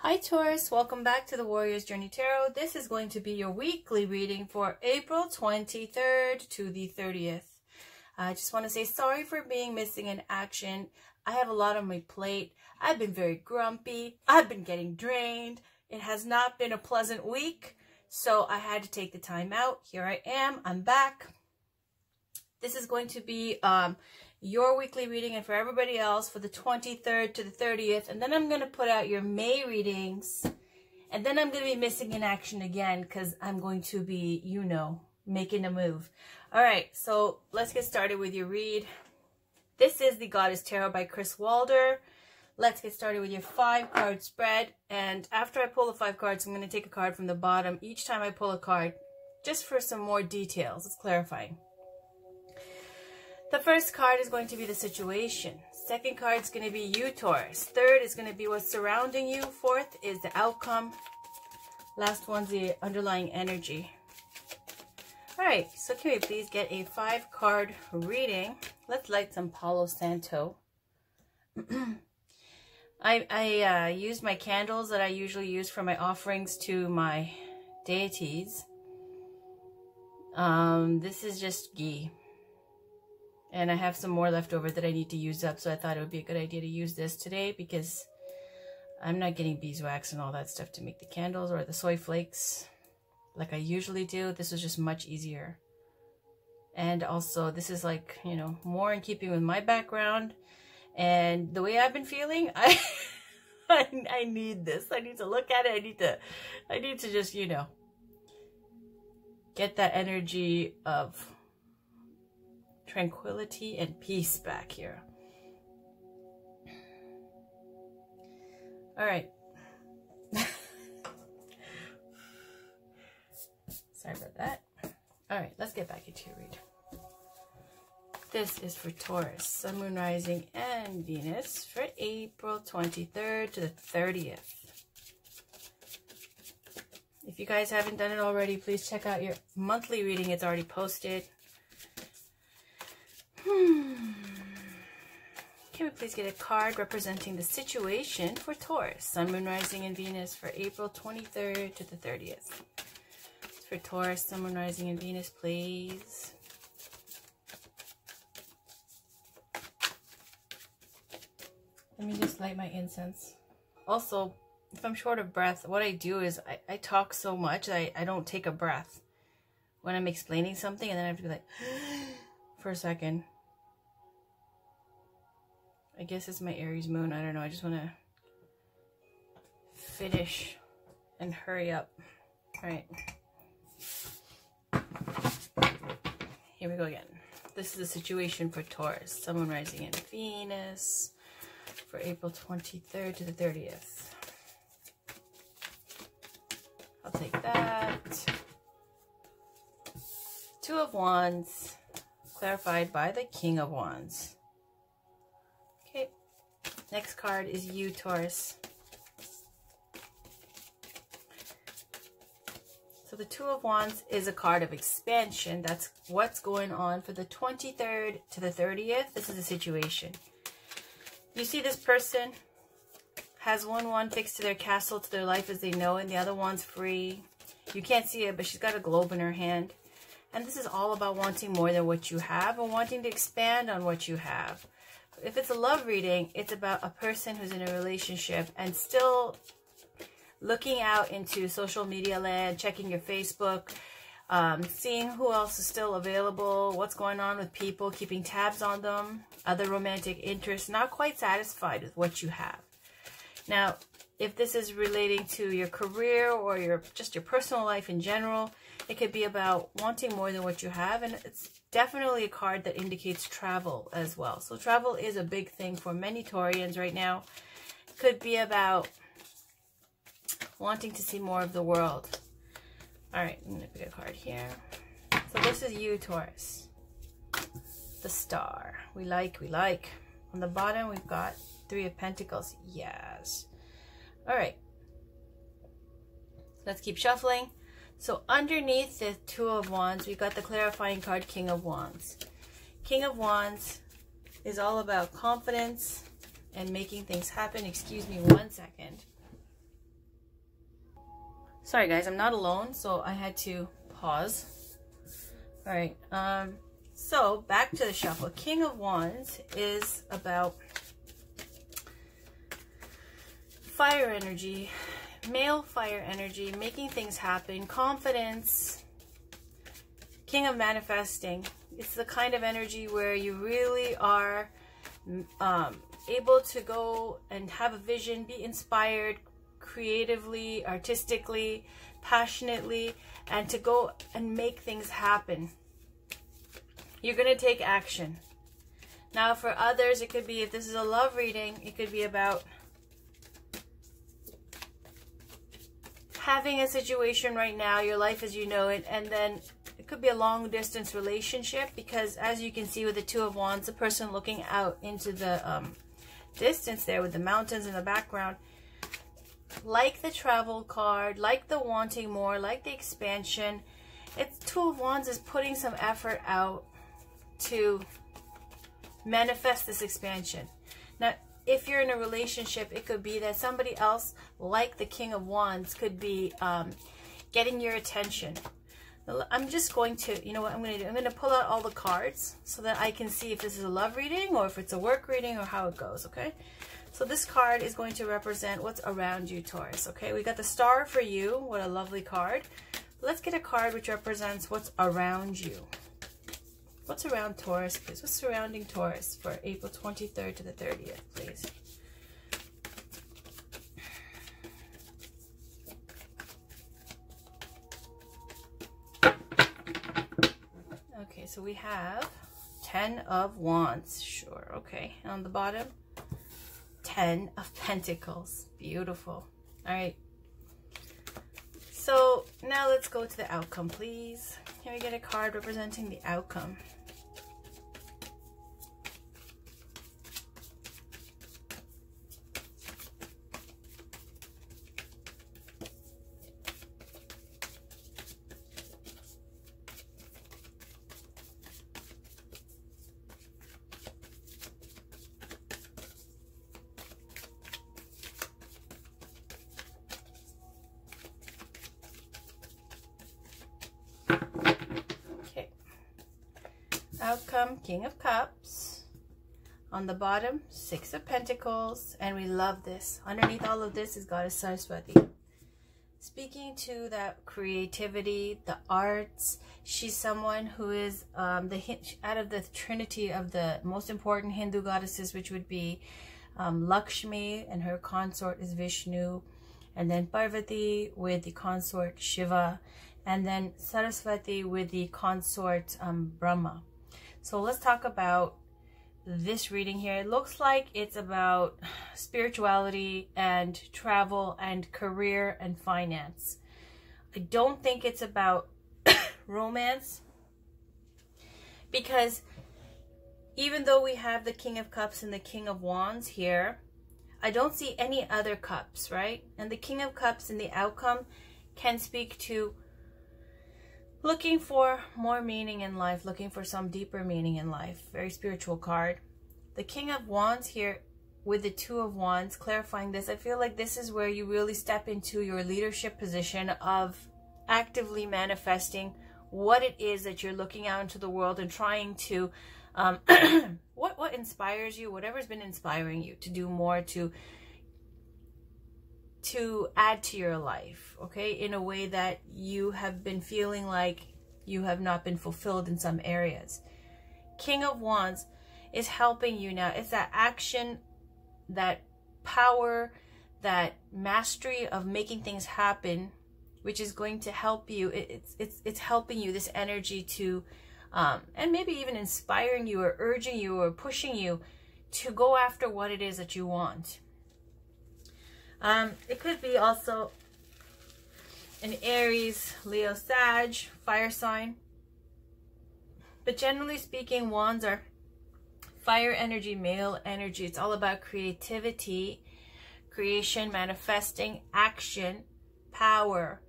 Hi Taurus, welcome back to the Warrior's Journey Tarot. This is going to be your weekly reading for April 23rd to the 30th. I just want to say sorry for being missing in action. I have a lot on my plate. I've been very grumpy. I've been getting drained. It has not been a pleasant week, so I had to take the time out. Here I am. I'm back. This is going to be your weekly reading, and for everybody else for the 23rd to the 30th, and then I'm going to put out your May readings, and then I'm going to be missing in action again because I'm going to be, you know, making a move. All right, so let's get started with your read. This is the Goddess Tarot by Chris Walder. Let's get started with your 5-card spread, and after I pull the 5 cards, I'm going to take a card from the bottom each time I pull a card, just for some more details. It's clarifying. The first card is going to be the situation. Second card is going to be you, Taurus. Third is going to be what's surrounding you. Fourth is the outcome. Last one's the underlying energy. All right, so can we please get a 5-card reading? Let's light some Palo Santo. I used my candles that I usually use for my offerings to my deities. This is just ghee. And I have some more left over that I need to use up, so I thought it would be a good idea to use this today because I'm not getting beeswax and all that stuff to make the candles or the soy flakes like I usually do. This was just much easier. And also, this is like, you know, more in keeping with my background and the way I've been feeling. I need this. I need to look at it. I need to just, you know, get that energy of tranquility and peace back here. All right. Sorry about that. All right, let's get back into your read. This is for Taurus, Sun, Moon, Rising, and Venus for April 23rd to the 30th. If you guys haven't done it already, please check out your monthly reading. It's already posted. Can we please get a card representing the situation for Taurus, Sun, Moon, Rising, and Venus for April 23rd to the 30th? For Taurus, Sun, Moon, Rising, and Venus, please. Let me just light my incense. Also, if I'm short of breath, what I do is I talk so much that I don't take a breath when I'm explaining something, and then I have to be like for a second. I guess it's my Aries moon. I don't know. I just want to finish and hurry up. All right. Here we go again. This is the situation for Taurus, Sun, Moon, Rising, and Venus for April 23rd to the 30th. I'll take that. 2 of Wands, clarified by the King of Wands. Okay, next card is you, Taurus. So the 2 of Wands is a card of expansion. That's what's going on for the 23rd to the 30th. This is a situation. You see this person has one wand fixed to their castle, to their life as they know it, and the other one's free. You can't see it, but she's got a globe in her hand. And this is all about wanting more than what you have and wanting to expand on what you have. If it's a love reading, it's about a person who's in a relationship and still looking out into social media land, checking your Facebook, seeing who else is still available, what's going on with people, keeping tabs on them, other romantic interests, not quite satisfied with what you have. Now, if this is relating to your career or just your personal life in general, it could be about wanting more than what you have, and it's definitely a card that indicates travel as well. So travel is a big thing for many Taurians right now. It could be about wanting to see more of the world. All right, I'm going to pick a card here. So this is you, Taurus. The Star. We like. On the bottom, we've got 3 of Pentacles. Yes. All right. Let's keep shuffling. So underneath the 2 of Wands, we've got the clarifying card, King of Wands. King of Wands is all about confidence and making things happen. Excuse me 1 second. Sorry guys, I'm not alone, so I had to pause. All right, so back to the shuffle. King of Wands is about fire energy, male fire energy, making things happen, confidence. King of Manifesting. It's the kind of energy where you really are able to go and have a vision, be inspired creatively, artistically, passionately, and to go and make things happen. You're going to take action. Now for others, it could be, if this is a love reading, it could be about having a situation right now, your life as you know it, and then it could be a long distance relationship, because as you can see with the Two of Wands, the person looking out into the distance there with the mountains in the background, like the travel card, like the wanting more, like the expansion, it's Two of Wands is putting some effort out to manifest this expansion. Now, if you're in a relationship, it could be that somebody else, like the King of Wands, could be getting your attention. I'm just going to, you know what I'm going to do? I'm going to pull out all the cards so that I can see if this is a love reading or if it's a work reading or how it goes, okay? So this card is going to represent what's around you, Taurus, okay? We got the Star for you. What a lovely card. Let's get a card which represents what's around you. What's around Taurus, please? What's surrounding Taurus for April 23rd to the 30th, please? Okay, so we have 10 of Wands. Sure, okay. And on the bottom, 10 of Pentacles. Beautiful. All right. So now let's go to the outcome, please. Can we get a card representing the outcome? Outcome, King of Cups. On the bottom, 6 of Pentacles. And we love this. Underneath all of this is Goddess Sarasvati. Speaking to that creativity, the arts. She's someone who is out of the trinity of the most important Hindu goddesses, which would be Lakshmi, and her consort is Vishnu. And then Parvati with the consort Shiva. And then Sarasvati with the consort Brahma. So let's talk about this reading here. It looks like it's about spirituality and travel and career and finance. I don't think it's about romance, because even though we have the King of Cups and the King of Wands here, I don't see any other cups, right? And the King of Cups in the outcome can speak to looking for more meaning in life, looking for some deeper meaning in life. Very spiritual card. The King of Wands here with the Two of Wands, clarifying this. I feel like this is where you really step into your leadership position of actively manifesting what it is that you're looking out into the world and trying to, what inspires you, whatever's been inspiring you to do more, to add to your life, okay, in a way that you have been feeling like you have not been fulfilled in some areas. King of Wands is helping you now. It's that action, that power, that mastery of making things happen, which is going to help you. It's helping you, this energy to, and maybe even inspiring you or urging you or pushing you to go after what it is that you want. It could be also an Aries, Leo, Sag, fire sign. But generally speaking, Wands are fire energy, male energy. It's all about creativity, creation, manifesting, action, power,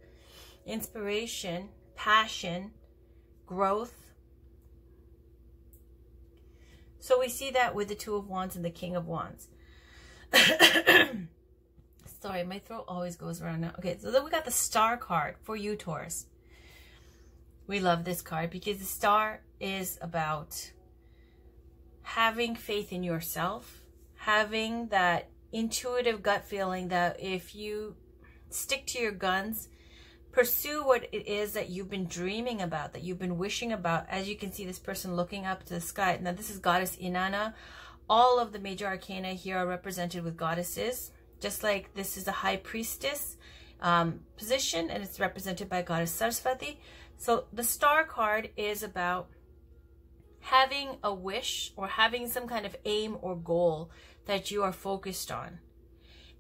inspiration, passion, growth. So we see that with the Two of Wands and the King of Wands. Sorry, my throat always goes around now. Okay, so then we got the Star card for you, Taurus. We love this card because the Star is about having faith in yourself, having that intuitive gut feeling that if you stick to your guns, pursue what it is that you've been dreaming about, that you've been wishing about. As you can see, this person looking up to the sky. Now, this is Goddess Inanna. All of the major arcana here are represented with goddesses. Just like this is a High Priestess position, and it's represented by Goddess Sarasvati. So the Star card is about having a wish or having some kind of aim or goal that you are focused on.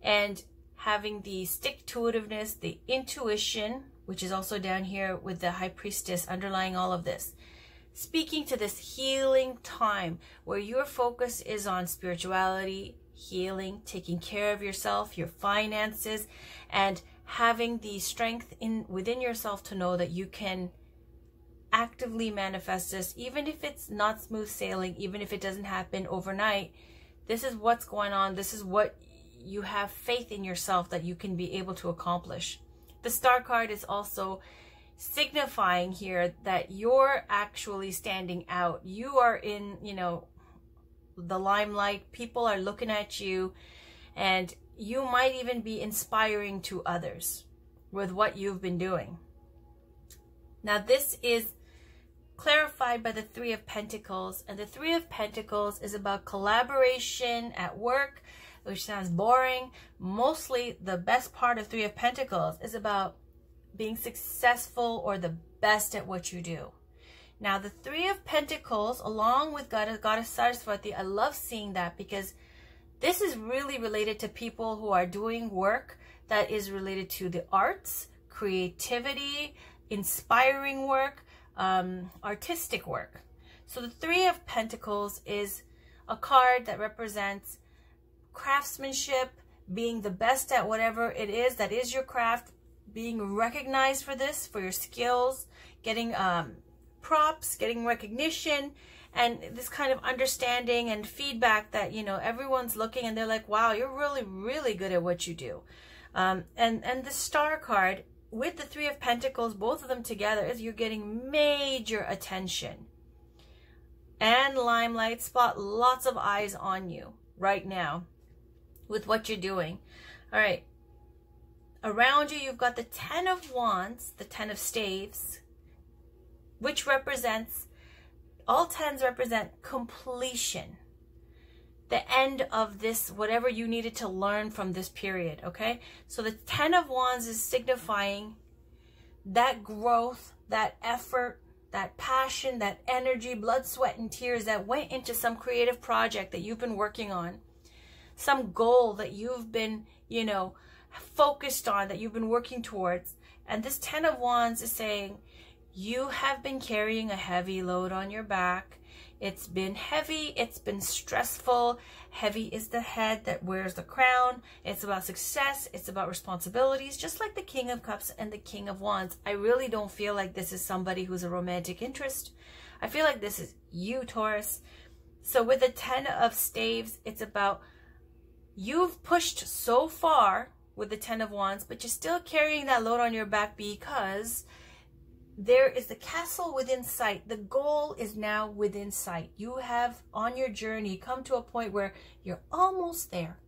And having the stick-to-itiveness, the intuition, which is also down here with the High Priestess underlying all of this. Speaking to this healing time where your focus is on spirituality, healing, taking care of yourself, your finances, and having the strength within yourself to know that you can actively manifest this, even if it's not smooth sailing, even if it doesn't happen overnight. This is what's going on. This is what you have faith in yourself that you can be able to accomplish. The Star card is also signifying here that you're actually standing out. You are in, the limelight. People are looking at you, and you might even be inspiring to others with what you've been doing. Now, this is clarified by the Three of Pentacles, and the Three of Pentacles is about collaboration at work, which sounds boring. Mostly the best part of Three of Pentacles is about being successful or the best at what you do. Now, the Three of Pentacles, along with Goddess Sarasvati, I love seeing that because this is really related to people who are doing work that is related to the arts, creativity, inspiring work, artistic work. So the Three of Pentacles is a card that represents craftsmanship, being the best at whatever it is that is your craft, being recognized for this, for your skills, getting props, getting recognition, and this kind of understanding and feedback that, everyone's looking and they're like, wow, you're really, really good at what you do. And the Star card with the Three of Pentacles, both of them together, is you're getting major attention and limelight, spot, lots of eyes on you right now with what you're doing. All right. Around you, you've got the Ten of Wands, the Ten of Staves, which represents, all tens represent completion. The end of this, whatever you needed to learn from this period, okay? So the Ten of Wands is signifying that growth, that effort, that passion, that energy, blood, sweat, and tears that went into some creative project that you've been working on, some goal that you've been, focused on, that you've been working towards. And this Ten of Wands is saying, you have been carrying a heavy load on your back. It's been heavy. It's been stressful. Heavy is the head that wears the crown. It's about success. It's about responsibilities, just like the King of Cups and the King of Wands. I really don't feel like this is somebody who's a romantic interest. I feel like this is you, Taurus. So with the Ten of Staves, it's about you've pushed so far with the Ten of Wands, but you're still carrying that load on your back because there is the castle within sight. The goal is now within sight. You have, on your journey, come to a point where you're almost there.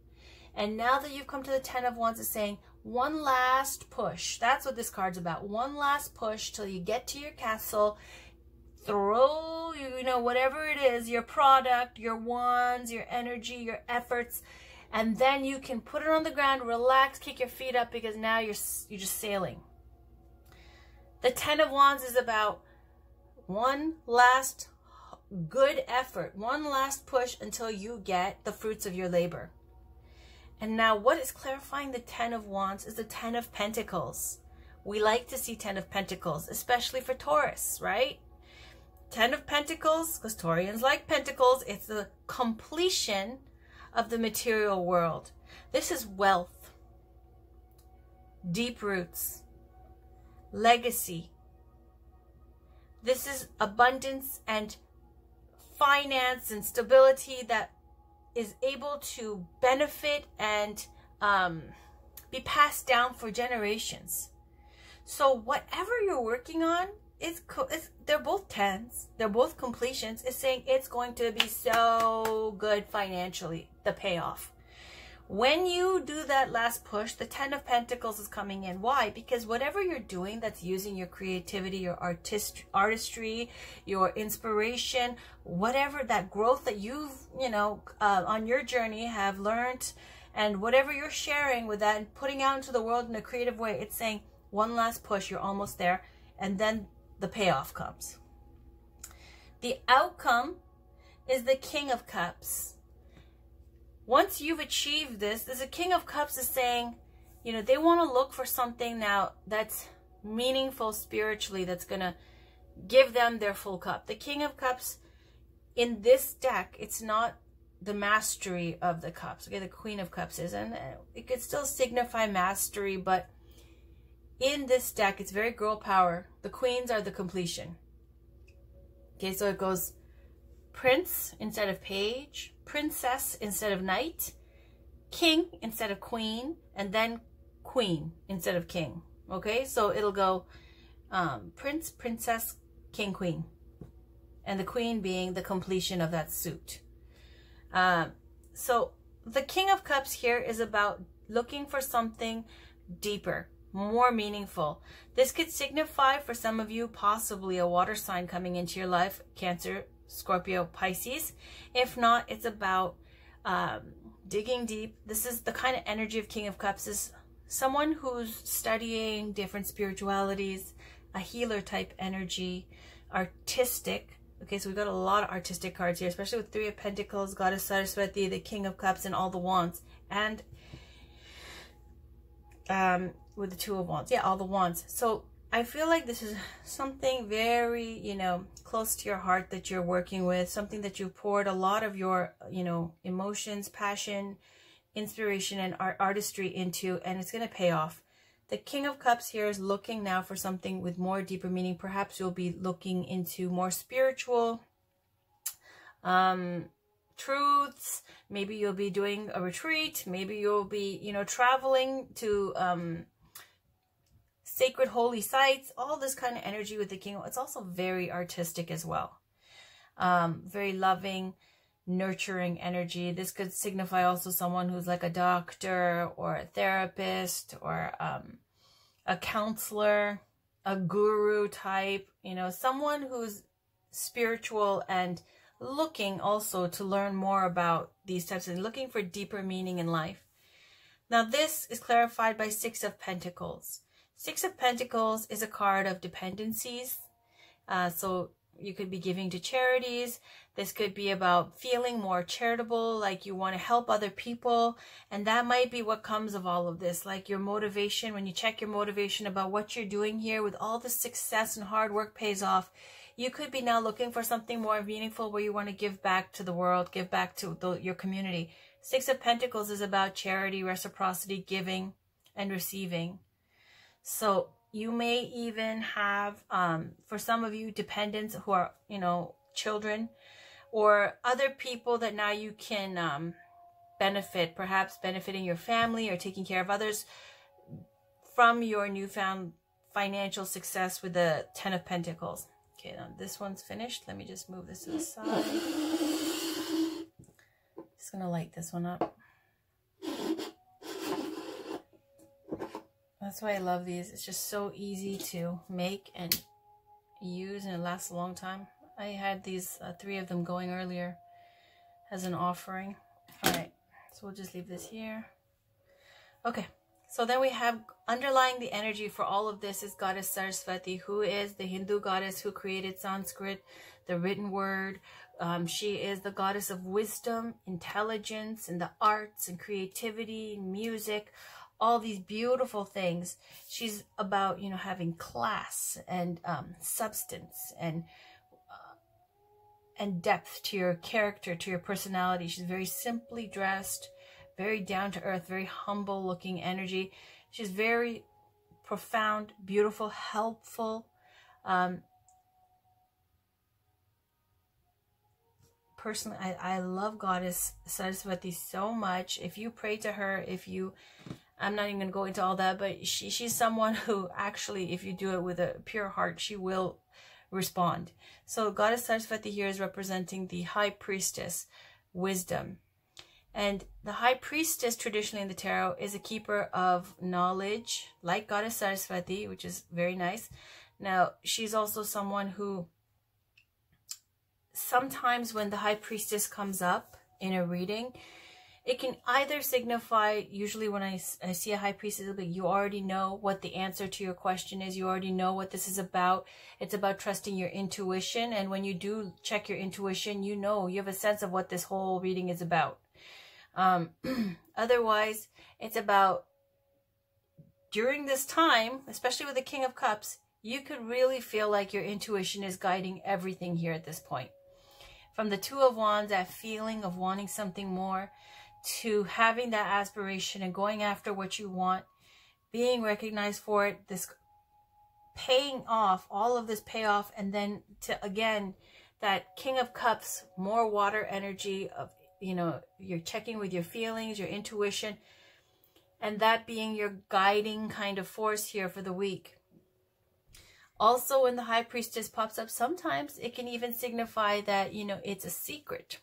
And now that you've come to the Ten of Wands, it's saying, one last push. That's what this card's about. One last push till you get to your castle. Throw, whatever it is, your product, your wands, your energy, your efforts, and then you can put it on the ground, relax, kick your feet up, because now you're just sailing. The Ten of Wands is about one last good effort, one last push until you get the fruits of your labor. And now what is clarifying the Ten of Wands is the Ten of Pentacles. We like to see Ten of Pentacles, especially for Taurus, right? Ten of Pentacles, because Taurians like pentacles, it's the completion of the material world. This is wealth, deep roots, legacy. This is abundance and finance and stability that is able to benefit and be passed down for generations. So whatever you're working on, they're both 10s, they're both completions. It's saying it's going to be so good financially, the payoff. When you do that last push, the 10 of Pentacles is coming in. Why? Because whatever you're doing that's using your creativity, your artistry, your inspiration, whatever that growth that you've, on your journey have learned, and whatever you're sharing with that and putting out into the world in a creative way, it's saying one last push, you're almost there, and then the payoff comes. The outcome is the King of Cups. Once you've achieved this, the King of Cups is saying, they want to look for something now that's meaningful spiritually, that's going to give them their full cup. The King of Cups in this deck, it's not the mastery of the cups. Okay, the Queen of Cups is, and it could still signify mastery, but in this deck, it's very girl power. The queens are the completion. Okay, so it goes Prince instead of Page, Princess instead of Knight, King instead of Queen, and then Queen instead of King. Okay, so it'll go Prince, Princess, King, Queen, and the Queen being the completion of that suit. So the King of Cups here is about looking for something deeper, more meaningful. This could signify for some of you possibly a water sign coming into your life, Cancer, Scorpio, Pisces. If not, it's about digging deep. This is the kind of energy of King of Cups, is someone who's studying different spiritualities, a healer type energy, artistic. Okay, so we've got a lot of artistic cards here, especially with Three of Pentacles, Goddess Sarasvati, the King of Cups, and all the Wands. And with the Two of Wands. Yeah, all the Wands. So I feel like this is something very, close to your heart that you're working with, something that you poured a lot of your, emotions, passion, inspiration, and artistry into, and it's going to pay off. The King of Cups here is looking now for something with more deeper meaning. Perhaps you'll be looking into more spiritual truths. Maybe you'll be doing a retreat. Maybe you'll be, traveling to sacred holy sites. All this kind of energy with the King. It's also very artistic as well. Very loving, nurturing energy. This could signify also someone who's like a doctor or a therapist or a counselor, a guru type, someone who's spiritual and looking also to learn more about these types of, looking for deeper meaning in life. Now this is clarified by Six of Pentacles. Six of Pentacles is a card of dependencies. So you could be giving to charities. This could be about feeling more charitable, like you want to help other people. And that might be what comes of all of this, like your motivation. When you check your motivation about what you're doing here, with all the success and hard work pays off, you could be now looking for something more meaningful where you want to give back to the world, give back to your community. Six of Pentacles is about charity, reciprocity, giving, and receiving. So you may even have, for some of you, dependents who are, children, or other people that now you can benefit, perhaps benefiting your family or taking care of others from your newfound financial success with the Ten of Pentacles. Okay, now this one's finished. Let me just move this to the side. Just going to light this one up. That's why I love these. It's just so easy to make and use, and it lasts a long time. I had these 3 of them going earlier as an offering. All right, so we'll just leave this here. Okay, so then we have underlying the energy for all of this is Goddess Sarasvati, who is the Hindu goddess who created Sanskrit, the written word. She is the goddess of wisdom, intelligence, and the arts and creativity, music, all these beautiful things. She's about, having class and substance and depth to your character, to your personality. She's very simply dressed, very down to earth, very humble looking energy. She's very profound, beautiful, helpful. Personally, I love Goddess Sarasvati so much. If you pray to her, if you I'm not even going to go into all that, but she's someone who actually, if you do it with a pure heart, she will respond. So Goddess Sarasvati here is representing the High Priestess, wisdom. And the High Priestess, traditionally in the tarot, is a keeper of knowledge, like Goddess Sarasvati, which is very nice. Now, she's also someone who, sometimes when the High Priestess comes up in a reading, it can either signify, usually when I see a High Priestess, but you already know what the answer to your question is. You already know what this is about. It's about trusting your intuition. And when you do check your intuition, you know, you have a sense of what this whole reading is about. Otherwise, it's about, during this time, especially with the King of Cups, you could really feel like your intuition is guiding everything here at this point. From the Two of Wands, that feeling of wanting something more, to having that aspiration and going after what you want, being recognized for it, this paying off, all of this payoff, and then to, again, that King of Cups, more water energy of, you know, you're checking with your feelings, your intuition, and that being your guiding kind of force here for the week. Also, when the High Priestess pops up, sometimes it can even signify that, you know, it's a secret.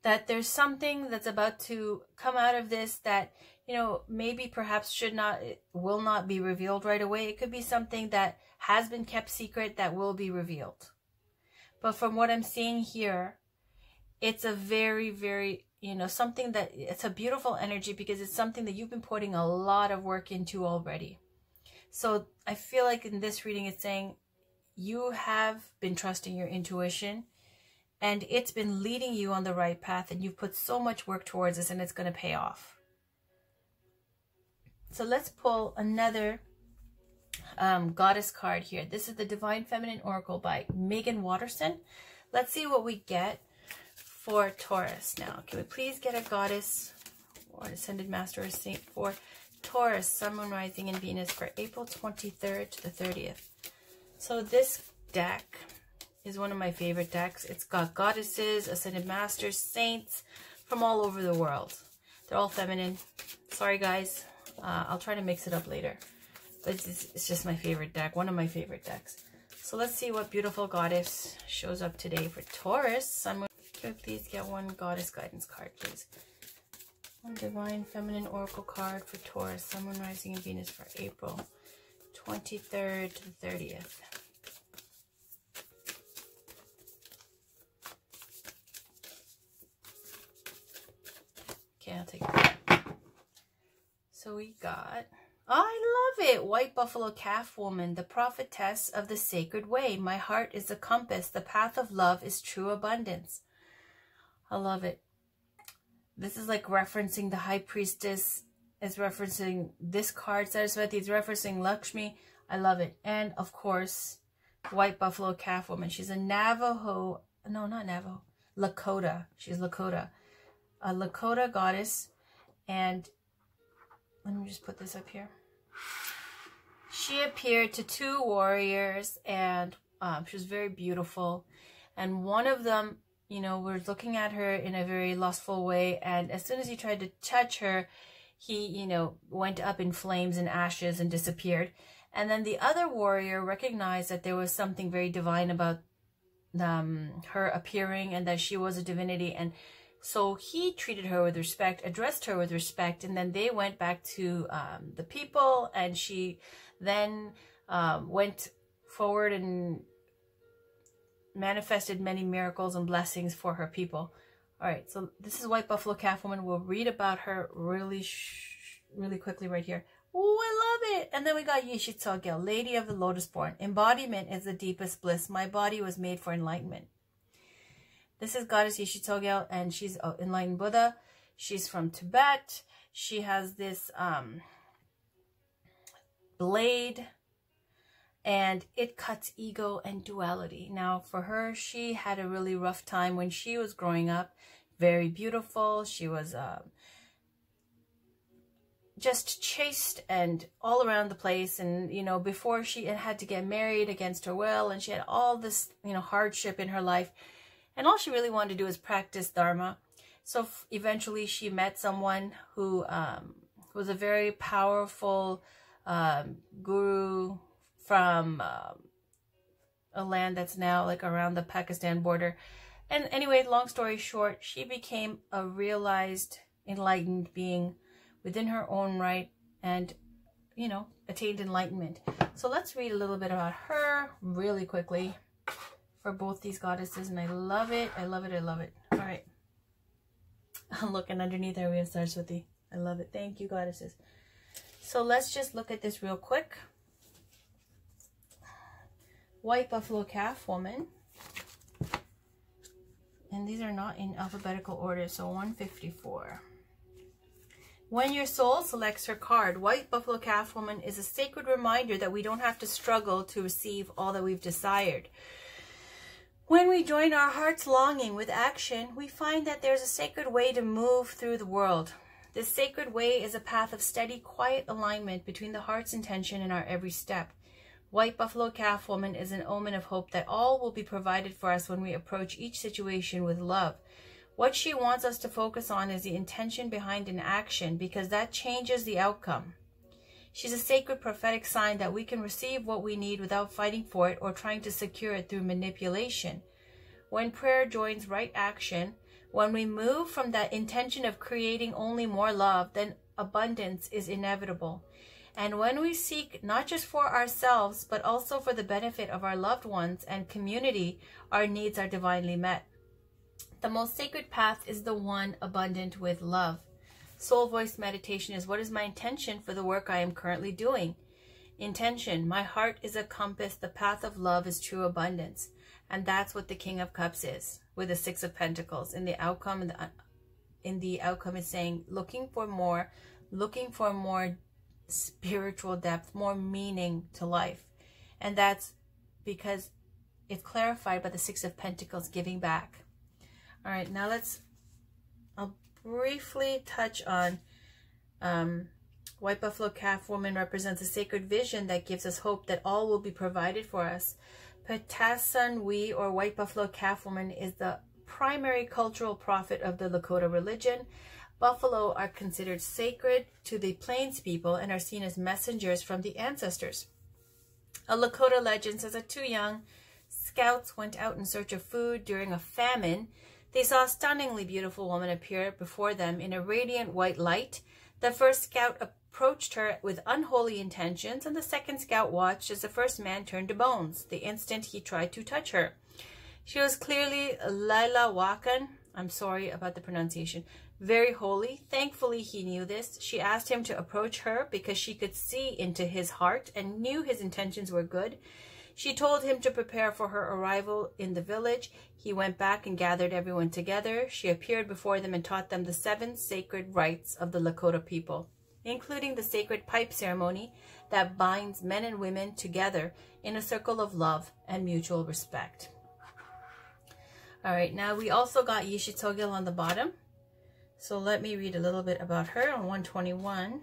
That there's something that's about to come out of this that, you know, maybe perhaps will not be revealed right away. It could be something that has been kept secret that will be revealed. But from what I'm seeing here, it's a very, very, you know, something that, it's a beautiful energy because it's something that you've been putting a lot of work into already. So I feel like in this reading, it's saying you have been trusting your intuition, and it's been leading you on the right path, and you've put so much work towards this, and it's going to pay off. So let's pull another goddess card here. This is the Divine Feminine Oracle by Megan Watterson. Let's see what we get for Taurus now. Can we please get a goddess or Ascended Master or Saint for Taurus, Sun, Moon, Rising, and Venus for April 23rd to the 30th. So this deck is one of my favorite decks. It's got goddesses, Ascended Masters, saints from all over the world. They're all feminine. Sorry, guys. I'll try to mix it up later. But it's just my favorite deck. One of my favorite decks. So let's see what beautiful goddess shows up today for Taurus. Sun, Moon. Can we please get one goddess guidance card, please? One Divine Feminine Oracle card for Taurus, Sun, Moon, Rising, and Venus for April 23rd to the 30th. Okay, I'll take it. So we got, oh, I love it. White Buffalo Calf Woman, the prophetess of the sacred way. My heart is a compass. The path of love is true abundance. I love it. This is like referencing the High Priestess, is referencing this card. Sarasvati is referencing Lakshmi. I love it. And of course, White Buffalo Calf Woman. She's a Navajo, no, not Navajo, Lakota. She's Lakota. A Lakota goddess. And let me just put this up here. She appeared to two warriors, and she was very beautiful. And one of them, you know, we're looking at her in a very lustful way, and as soon as he tried to touch her, he, you know, went up in flames and ashes and disappeared. And then the other warrior recognized that there was something very divine about her appearing, and that she was a divinity, and so he treated her with respect, addressed her with respect, and then they went back to the people, and she then went forward and manifested many miracles and blessings for her people. All right, so this is White Buffalo Calf Woman. We'll read about her really quickly right here. Oh, I love it. And then we got Yeshitsogel, Lady of the Lotus Born. Embodiment is the deepest bliss. My body was made for enlightenment. This is Goddess Yeshitsogel, and she's an enlightened Buddha. She's from Tibet. She has this blade, and it cuts ego and duality. Now, for her, she had a really rough time when she was growing up. Very beautiful. She was just chased and all around the place. And, you know, before she had to get married against her will, and she had all this, you know, hardship in her life. And all she really wanted to do is practice Dharma. So eventually she met someone who was a very powerful guru from a land that's now like around the Pakistan border. And anyway, long story short, she became a realized, enlightened being within her own right and, you know, attained enlightenment. So let's read a little bit about her really quickly for both these goddesses. And I love it. I love it. I love it. All right. Look, and underneath there we have Sarasvati. I love it. Thank you, goddesses. So let's just look at this real quick. White buffalo calf woman. And these are not in alphabetical order, so 154. When your soul selects her card, White Buffalo Calf Woman is a sacred reminder that we don't have to struggle to receive all that we've desired. When we join our heart's longing with action, we find that there's a sacred way to move through the world. This sacred way is a path of steady, quiet alignment between the heart's intention and our every step. White Buffalo Calf Woman is an omen of hope that all will be provided for us when we approach each situation with love. What she wants us to focus on is the intention behind an action, because that changes the outcome. She's a sacred prophetic sign that we can receive what we need without fighting for it or trying to secure it through manipulation. When prayer joins right action, when we move from that intention of creating only more love, then abundance is inevitable. And when we seek not just for ourselves, but also for the benefit of our loved ones and community, our needs are divinely met. The most sacred path is the one abundant with love. Soul voice meditation is, what is my intention for the work I am currently doing? Intention, my heart is a compass, the path of love is true abundance. And that's what the King of Cups is, with the Six of Pentacles. In the outcome is saying, looking for more spiritual depth, more meaning to life. And that's because it's clarified by the Six of Pentacles, giving back. All right, now I'll briefly touch on White Buffalo Calf Woman represents a sacred vision that gives us hope that all will be provided for us. Petasanwi, or White Buffalo Calf Woman, is the primary cultural prophet of the Lakota religion. Buffalo are considered sacred to the Plains people and are seen as messengers from the ancestors. A Lakota legend says that two young scouts went out in search of food during a famine. They saw a stunningly beautiful woman appear before them in a radiant white light. The first scout approached her with unholy intentions, and the second scout watched as the first man turned to bones the instant he tried to touch her. She was clearly Lila Wakan. I'm sorry about the pronunciation. Very holy. Thankfully, he knew this. She asked him to approach her because she could see into his heart and knew his intentions were good. She told him to prepare for her arrival in the village. He went back and gathered everyone together. She appeared before them and taught them the 7 sacred rites of the Lakota people, including the sacred pipe ceremony that binds men and women together in a circle of love and mutual respect. All right, now we also got Yishitogil on the bottom. So let me read a little bit about her on 121.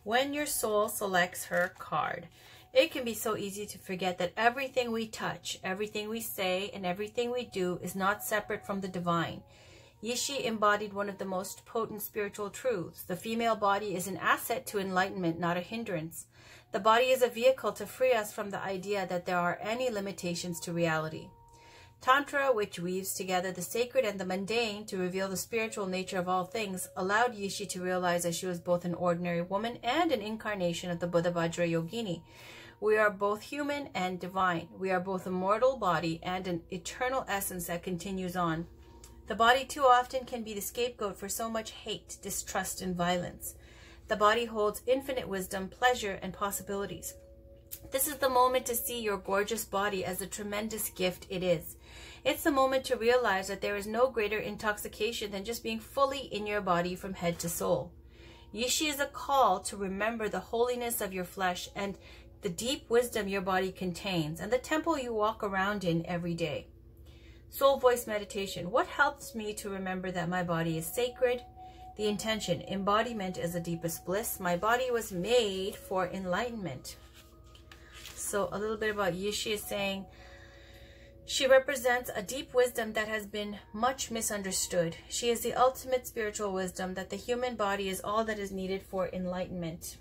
When your soul selects her card, it can be so easy to forget that everything we touch, everything we say, and everything we do is not separate from the divine. Yishi embodied one of the most potent spiritual truths. The female body is an asset to enlightenment, not a hindrance. The body is a vehicle to free us from the idea that there are any limitations to reality. Tantra, which weaves together the sacred and the mundane to reveal the spiritual nature of all things, allowed Yishi to realize that she was both an ordinary woman and an incarnation of the Buddha Vajra Yogini. We are both human and divine. We are both a mortal body and an eternal essence that continues on. The body too often can be the scapegoat for so much hate, distrust, and violence. The body holds infinite wisdom, pleasure, and possibilities. This is the moment to see your gorgeous body as the tremendous gift it is. It's the moment to realize that there is no greater intoxication than just being fully in your body from head to soul. Yishi is a call to remember the holiness of your flesh and the deep wisdom your body contains, and the temple you walk around in every day. Soul voice meditation. What helps me to remember that my body is sacred? The intention. Embodiment is the deepest bliss. My body was made for enlightenment. So a little bit about Yishi is saying, She represents a deep wisdom that has been much misunderstood. She is the ultimate spiritual wisdom that the human body is all that is needed for enlightenment.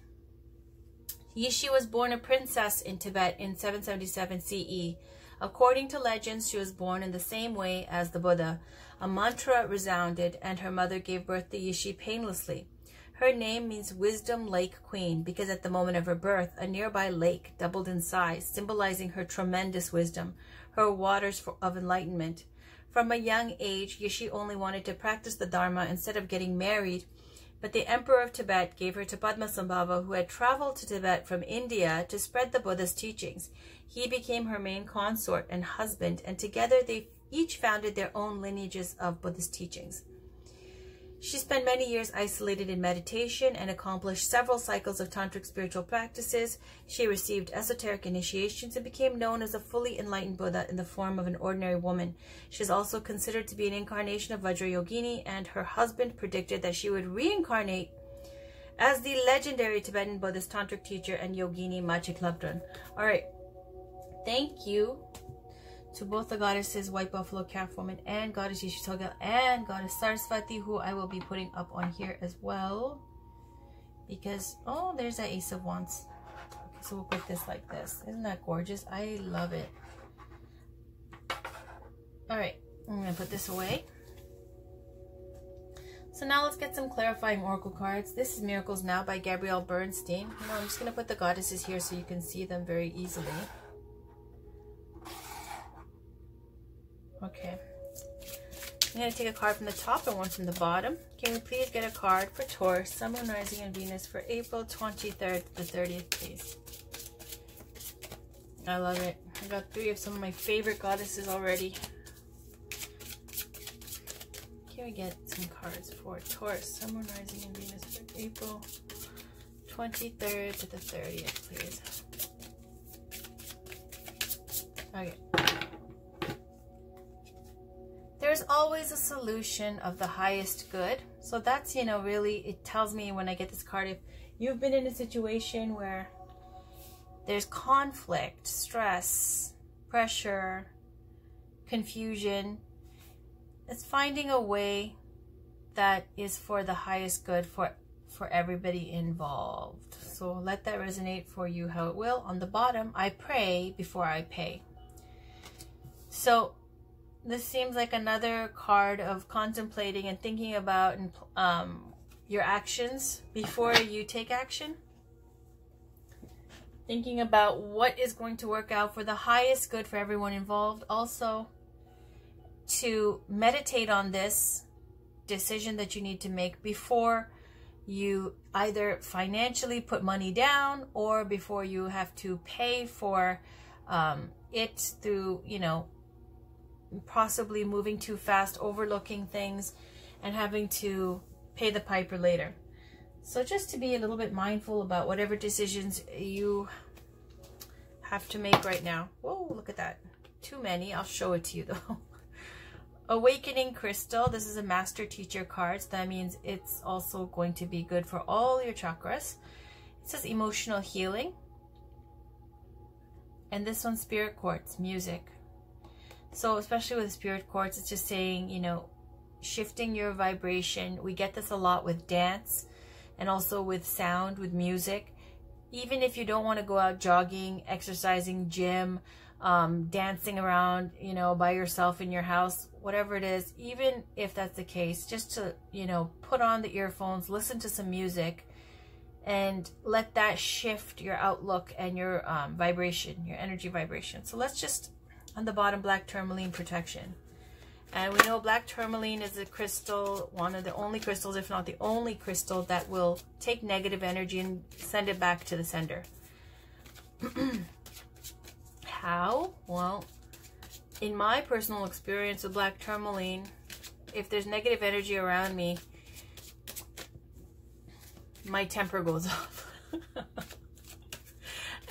Yishi was born a princess in Tibet in 777 CE. According to legends, she was born in the same way as the Buddha. A mantra resounded, and her mother gave birth to Yishi painlessly. Her name means Wisdom Lake Queen because at the moment of her birth, a nearby lake doubled in size, symbolizing her tremendous wisdom, her waters of enlightenment. From a young age, Yishi only wanted to practice the Dharma instead of getting married, but the Emperor of Tibet gave her to Padmasambhava, who had traveled to Tibet from India to spread the Buddha's teachings. He became her main consort and husband, and together they each founded their own lineages of Buddhist teachings. She spent many years isolated in meditation and accomplished several cycles of tantric spiritual practices. She received esoteric initiations and became known as a fully enlightened Buddha in the form of an ordinary woman. She is also considered to be an incarnation of Vajrayogini, and her husband predicted that she would reincarnate as the legendary Tibetan Buddhist tantric teacher and yogini Machik Labdran. All right, thank you to both the goddesses White Buffalo Calf Woman and Goddess Yeshitoga and Goddess Sarasvati, who I will be putting up on here as well. Because, oh, there's that Ace of Wands. Okay, so we'll put this like this. Isn't that gorgeous? I love it. Alright, I'm going to put this away. So now let's get some clarifying oracle cards. This is Miracles Now by Gabrielle Bernstein. I'm just going to put the goddesses here so you can see them very easily. Okay, I'm going to take a card from the top and one from the bottom. Can we please get a card for Taurus, Sun, Moon, Rising, and Venus for April 23rd to the 30th, please? I love it. I got 3 of some of my favorite goddesses already. Can we get some cards for Taurus, Sun, Moon, Rising, and Venus for April 23rd to the 30th, please? Okay. There's always a solution of the highest good. So that's, really, it tells me when I get this card, if you've been in a situation where there's conflict, stress, pressure, confusion, it's finding a way that is for the highest good for everybody involved. So let that resonate for you how it will. On the bottom, I pray before I pay. So this seems like another card of contemplating and thinking about your actions before you take action. Thinking about what is going to work out for the highest good for everyone involved. Also, to meditate on this decision that you need to make before you either financially put money down or before you have to pay for it through, possibly moving too fast, overlooking things, and having to pay the piper later. So just to be a little bit mindful about whatever decisions you have to make right now. Whoa, look at that. Too many. I'll show it to you though. Awakening Crystal. This is a Master Teacher card. So that means it's also going to be good for all your chakras. It says emotional healing. And this one's Spirit Quartz, music. So especially with Spirit Quartz, it's just saying, shifting your vibration. We get this a lot with dance and also with sound, with music. Even if you don't want to go out jogging, exercising, gym, dancing around, by yourself in your house, whatever it is, even if that's the case, just to, put on the earphones, listen to some music, and let that shift your outlook and your vibration, your energy vibration. So let's just, on the bottom, black tourmaline protection. And we know black tourmaline is a crystal, one of the only crystals, if not the only crystal, that will take negative energy and send it back to the sender. How? Well, in my personal experience with black tourmaline, if there's negative energy around me, my temper goes off.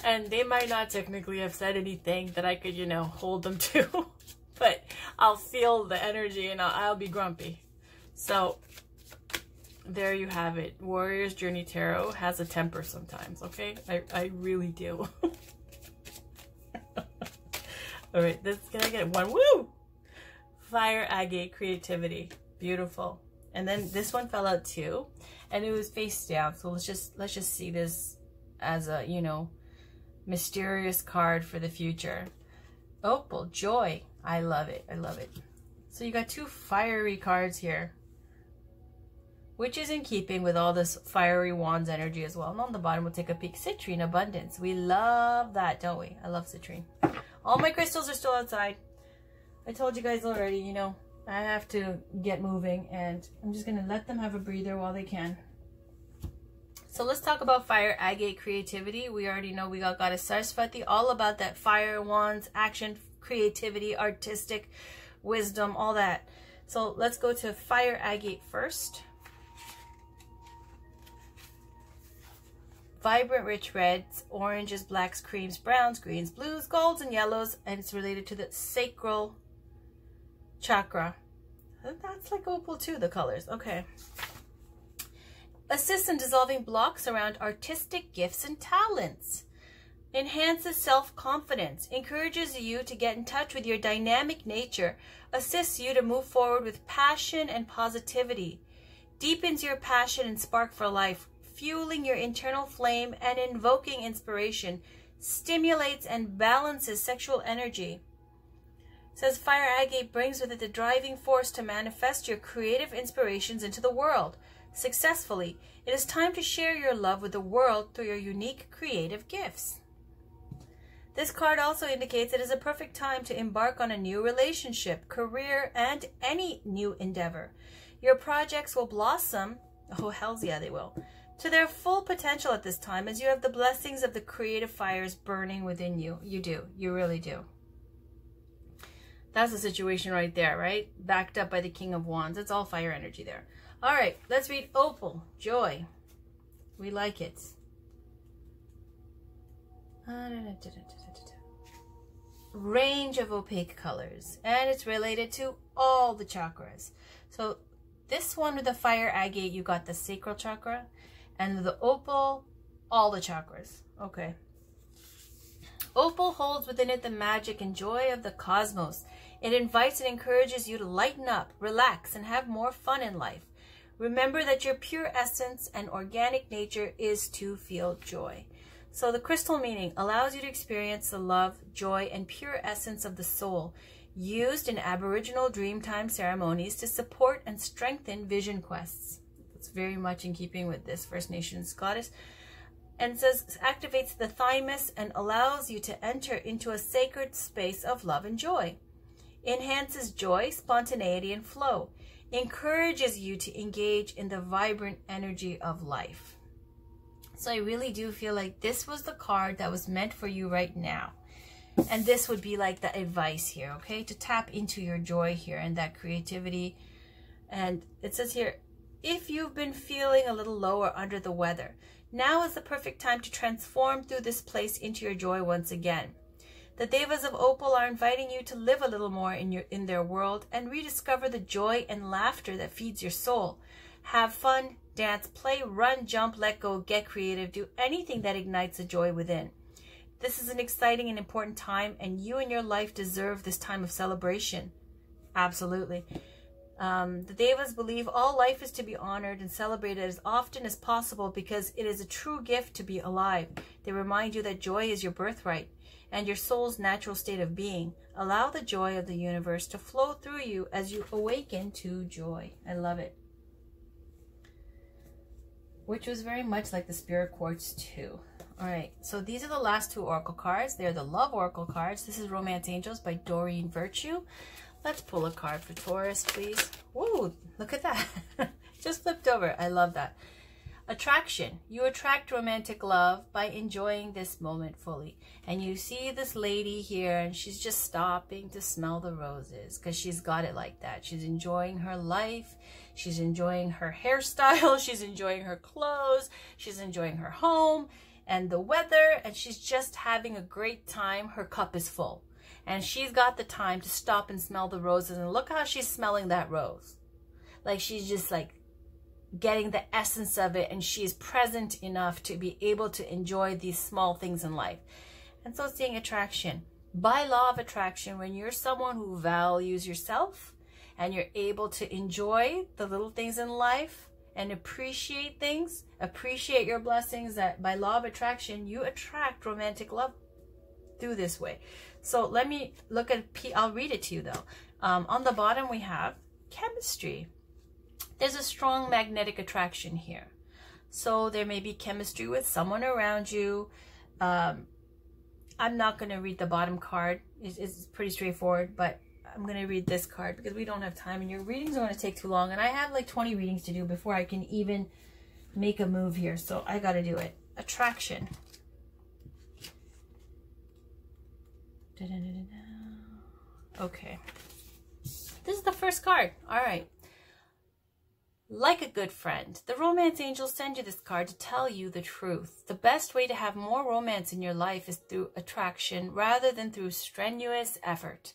And they might not technically have said anything that I could, hold them to. But I'll feel the energy and I'll be grumpy. So there you have it. Warrior's Journey Tarot has a temper sometimes, okay? I really do. All right, can I get one? Woo! Fire Agate Creativity. Beautiful. And then this one fell out too, and it was face down. So let's just see this as a, you know, mysterious card for the future. Opal, Joy. I love it. I love it. So you got two fiery cards here, which is in keeping with all this fiery wands energy as well. And on the bottom, we'll take a peek. Citrine, abundance. We love that, don't we? I love citrine. All my crystals are still outside. I told you guys already, you know, I have to get moving, and I'm just going to let them have a breather while they can. So let's talk about Fire Agate Creativity. We already know we got Goddess Sarasvati, all about that fire, wands, action, creativity, artistic, wisdom, all that. So let's go to Fire Agate first. Vibrant rich reds, oranges, blacks, creams, browns, greens, blues, golds, and yellows, and it's related to the sacral chakra. That's like opal too, the colors. Okay. Assists in dissolving blocks around artistic gifts and talents. Enhances self-confidence. Encourages you to get in touch with your dynamic nature. Assists you to move forward with passion and positivity. Deepens your passion and spark for life, fueling your internal flame and invoking inspiration. Stimulates and balances sexual energy. Says Fire Agate brings with it the driving force to manifest your creative inspirations into the world successfully. It is time to share your love with the world through your unique creative gifts. This card also indicates it is a perfect time to embark on a new relationship, career, and any new endeavor. Your projects will blossom, oh hells yeah they will, to their full potential at this time, as you have the blessings of the creative fires burning within you. You do. You really do. That's the situation right there, right? Backed up by the King of Wands. It's all fire energy there. All right, let's read Opal, Joy. We like it. Range of opaque colors, and it's related to all the chakras. So this one with the Fire Agate, you got the sacral chakra, and with the opal, all the chakras. Okay. Opal holds within it the magic and joy of the cosmos. It invites and encourages you to lighten up, relax, and have more fun in life. Remember that your pure essence and organic nature is to feel joy. So the crystal meaning allows you to experience the love, joy, and pure essence of the soul, used in Aboriginal Dreamtime ceremonies to support and strengthen vision quests. It's very much in keeping with this First Nations goddess. And it says activates the thymus and allows you to enter into a sacred space of love and joy. Enhances joy, spontaneity, and flow. Encourages you to engage in the vibrant energy of life. So I really do feel like this was the card that was meant for you right now. And this would be like the advice here, okay? To tap into your joy here and that creativity. And it says here, if you've been feeling a little low or under the weather, now is the perfect time to transform through this place into your joy once again. The Devas of Opal are inviting you to live a little more in their world and rediscover the joy and laughter that feeds your soul. Have fun, dance, play, run, jump, let go, get creative, do anything that ignites the joy within. This is an exciting and important time, and you and your life deserve this time of celebration. Absolutely. The Devas believe all life is to be honored and celebrated as often as possible because it is a true gift to be alive. They remind you that joy is your birthright and your soul's natural state of being. Allow the joy of the universe to flow through you as you awaken to joy. I love it. Which was very much like the Spirit Quartz too. All right, so these are the last two Oracle cards. They're the Love Oracle cards. This is Romance Angels by Doreen Virtue. Let's pull a card for Taurus, please. Whoa, look at that. Just flipped over. I love that. Attraction. You attract romantic love by enjoying this moment fully. And you see this lady here, and she's just stopping to smell the roses because she's got it like that. She's enjoying her life. She's enjoying her hairstyle. She's enjoying her clothes. She's enjoying her home and the weather. And she's just having a great time. Her cup is full. And she's got the time to stop and smell the roses. And look how she's smelling that rose. Like she's just like getting the essence of it, and she is present enough to be able to enjoy these small things in life. And so seeing attraction. By law of attraction, when you're someone who values yourself and you're able to enjoy the little things in life and appreciate things, appreciate your blessings, that by law of attraction, you attract romantic love through this way. So let me look at, I'll read it to you though. On the bottom we have chemistry. There's a strong magnetic attraction here. So there may be chemistry with someone around you. I'm not going to read the bottom card. It's pretty straightforward, but I'm going to read this card because we don't have time and your readings are going to take too long. And I have like 20 readings to do before I can even make a move here. So I got to do it. Attraction. Okay. This is the first card. All right. Like a good friend, the romance angels send you this card to tell you the truth. The best way to have more romance in your life is through attraction rather than through strenuous effort.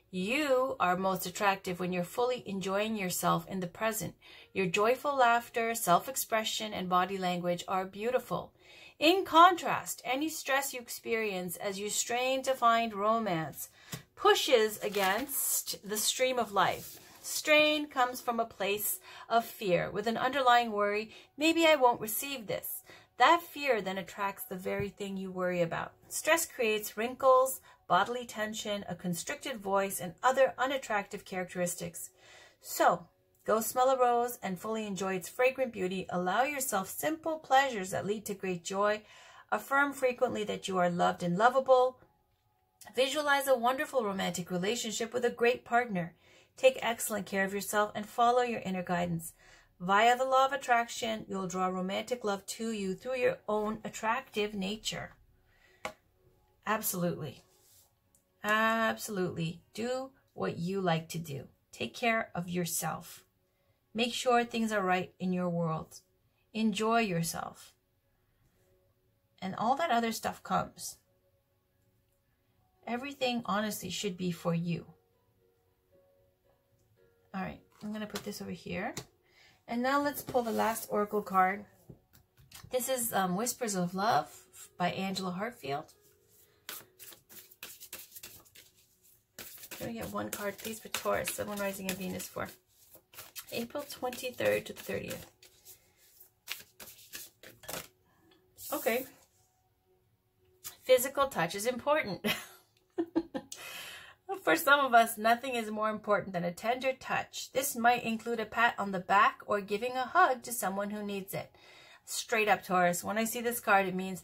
You are most attractive when you're fully enjoying yourself in the present. Your joyful laughter, self-expression, and body language are beautiful. In contrast, any stress you experience as you strain to find romance pushes against the stream of life. Strain comes from a place of fear with an underlying worry, maybe I won't receive this. That fear then attracts the very thing you worry about. Stress creates wrinkles, bodily tension, a constricted voice, and other unattractive characteristics. So, go smell a rose and fully enjoy its fragrant beauty. Allow yourself simple pleasures that lead to great joy. Affirm frequently that you are loved and lovable. Visualize a wonderful romantic relationship with a great partner. Take excellent care of yourself and follow your inner guidance. Via the law of attraction, you'll draw romantic love to you through your own attractive nature. Absolutely. Absolutely. Do what you like to do. Take care of yourself. Make sure things are right in your world. Enjoy yourself. And all that other stuff comes. Everything, honestly, should be for you. All right, I'm going to put this over here. And now let's pull the last oracle card. This is Whispers of Love by Angela Hartfield. Can we get one card, please, for Taurus, Sun, Moon, Rising, and Venus for April 23rd to the 30th. Okay. Physical touch is important. For some of us, nothing is more important than a tender touch. This might include a pat on the back or giving a hug to someone who needs it. Straight up, Taurus, when I see this card, it means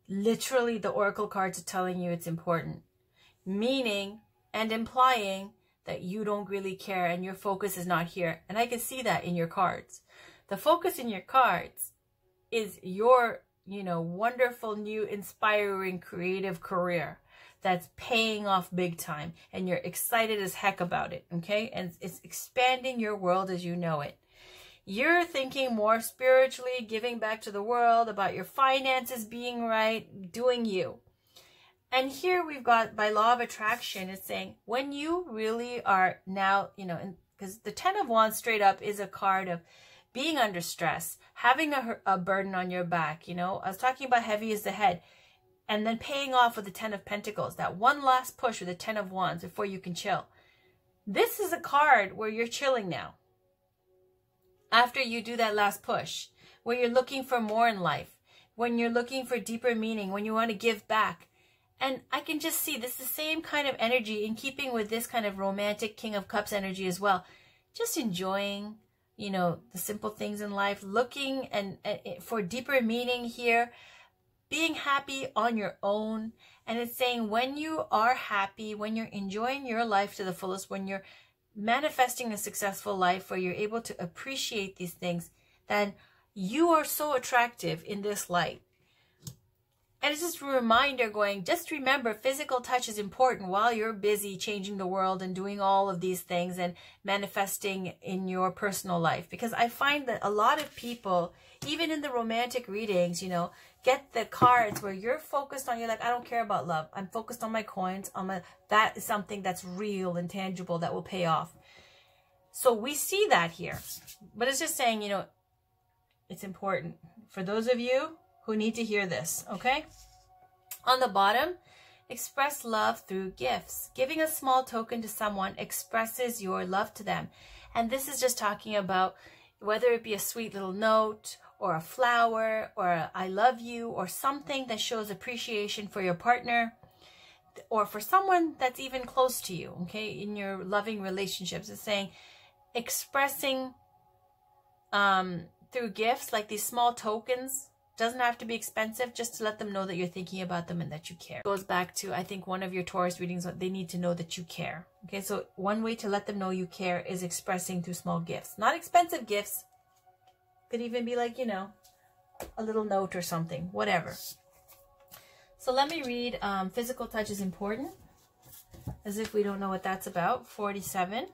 literally the oracle cards are telling you it's important. Meaning and implying that you don't really care and your focus is not here. And I can see that in your cards. The focus in your cards is your, wonderful, new, inspiring, creative career that's paying off big time, and you're excited as heck about it, okay? And it's expanding your world as you know it. You're thinking more spiritually, giving back to the world, about your finances being right, doing you. And here we've got, by law of attraction, it's saying, when you really are now, because the Ten of Wands straight up is a card of being under stress, having a burden on your back, I was talking about heavy as the head. And then paying off with the Ten of Pentacles. That one last push with the Ten of Wands before you can chill. This is a card where you're chilling now. After you do that last push. Where you're looking for more in life. When you're looking for deeper meaning. When you want to give back. And I can just see this is the same kind of energy in keeping with this kind of romantic King of Cups energy as well. Just enjoying, the simple things in life. Looking and for deeper meaning here. Being happy on your own. And it's saying when you are happy, when you're enjoying your life to the fullest, when you're manifesting a successful life where you're able to appreciate these things, then you are so attractive in this light. And it's just a reminder going, just remember physical touch is important while you're busy changing the world and doing all of these things and manifesting in your personal life. Because I find that a lot of people, even in the romantic readings, get the cards where you're focused on, you're like, I don't care about love. I'm focused on my coins. That is something that's real and tangible that will pay off. So we see that here. But it's just saying, it's important for those of you who need to hear this, okay? On the bottom, Express love through gifts. Giving a small token to someone expresses your love to them. And this is just talking about whether it be a sweet little note or a flower or a I love you or something that shows appreciation for your partner or for someone that's even close to you, okay, in your loving relationships. It's saying expressing through gifts, like these small tokens. Doesn't have to be expensive, just to let them know that you're thinking about them and that you care. It goes back to, I think, one of your Taurus readings, they need to know that you care. Okay, so one way to let them know you care is expressing through small gifts. Not expensive gifts. Could even be like, you know, a little note or something, whatever. So let me read physical touch is important, as if we don't know what that's about. 47.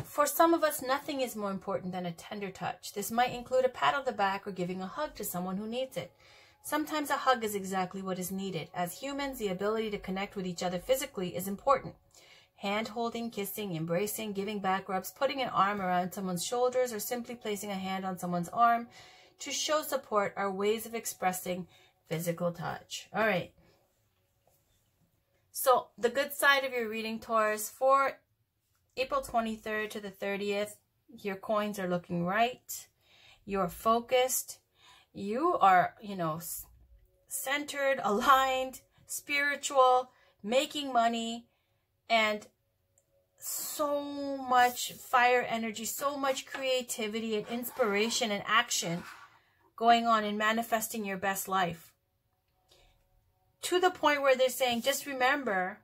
For some of us, nothing is more important than a tender touch. This might include a pat on the back or giving a hug to someone who needs it. Sometimes a hug is exactly what is needed. As humans, the ability to connect with each other physically is important. Hand-holding, kissing, embracing, giving back rubs, putting an arm around someone's shoulders, or simply placing a hand on someone's arm to show support are ways of expressing physical touch. All right. So the good side of your reading, Taurus, for April 23rd to the 30th, your coins are looking right. You're focused. You are, you know, centered, aligned, spiritual, making money, and so much fire energy, so much creativity and inspiration and action going on in manifesting your best life. To the point where they're saying, just remember,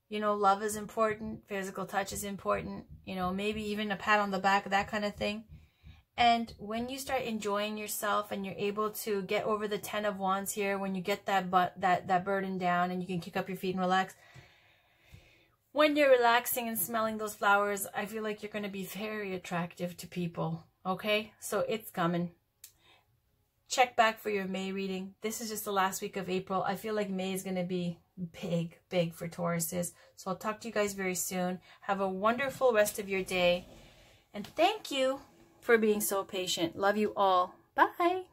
you know, love is important, physical touch is important, you know, maybe even a pat on the back, that kind of thing. And when you start enjoying yourself and you're able to get over the 10 of Wands here, when you get that burden down and you can kick up your feet and relax, when you're relaxing and smelling those flowers, I feel like you're going to be very attractive to people, okay? So it's coming. Check back for your May reading. This is just the last week of April. I feel like May is going to be big for Tauruses. So I'll talk to you guys very soon. Have a wonderful rest of your day. And thank you for being so patient. Love you all. Bye.